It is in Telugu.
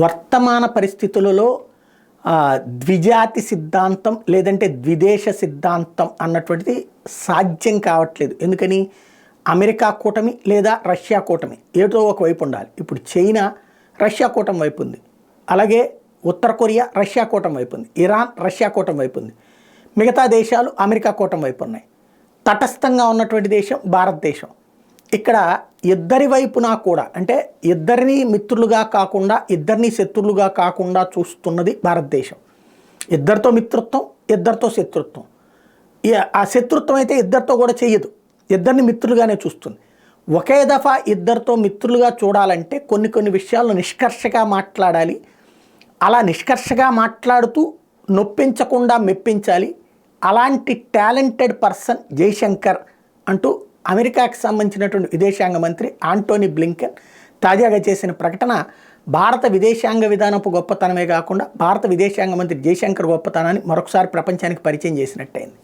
వర్తమాన పరిస్థితులలో ద్విజాతి సిద్ధాంతం లేదంటే ద్విదేశ సిద్ధాంతం అన్నటువంటిది సాధ్యం కావట్లేదు. ఎందుకని? అమెరికా కూటమి లేదా రష్యా కూటమి ఏదో ఒకవైపు ఉండాలి. ఇప్పుడు చైనా రష్యా కూటమి వైపు ఉంది, అలాగే ఉత్తర కొరియా రష్యా కూటమి వైపు ఉంది, ఇరాన్ రష్యా కూటమి వైపు ఉంది, మిగతా దేశాలు అమెరికా కూటమి వైపు ఉన్నాయి. తటస్థంగా ఉన్నటువంటి దేశం భారతదేశం. ఇక్కడ ఇద్దరి వైపున కూడా అంటే ఇద్దరిని మిత్రులుగా కాకుండా ఇద్దరిని శత్రులుగా కాకుండా చూస్తున్నది భారతదేశం. ఇద్దరితో మిత్రత్వం, ఇద్దరితో శత్రుత్వం. ఆ శత్రుత్వం అయితే ఇద్దరితో కూడా చేయదు, ఇద్దరిని మిత్రులుగానే చూస్తుంది. ఒకే దఫా ఇద్దరితో మిత్రులుగా చూడాలంటే కొన్ని విషయాలను నిష్కర్షగా మాట్లాడాలి. అలా నిష్కర్షగా మాట్లాడుతూ నొప్పించకుండా మెప్పించాలి. అలాంటి టాలెంటెడ్ పర్సన్ జైశంకర్ అంటూ అమెరికాకి సంబంధించినటువంటి విదేశాంగ మంత్రి ఆంటోనీ బ్లింకెన్ తాజాగా చేసిన ప్రకటన భారత విదేశాంగ విధానపు గొప్పతనమే కాకుండా భారత విదేశాంగ మంత్రి జైశంకర్ గొప్పతనాన్ని మరొకసారి ప్రపంచానికి పరిచయం చేసినట్టయింది.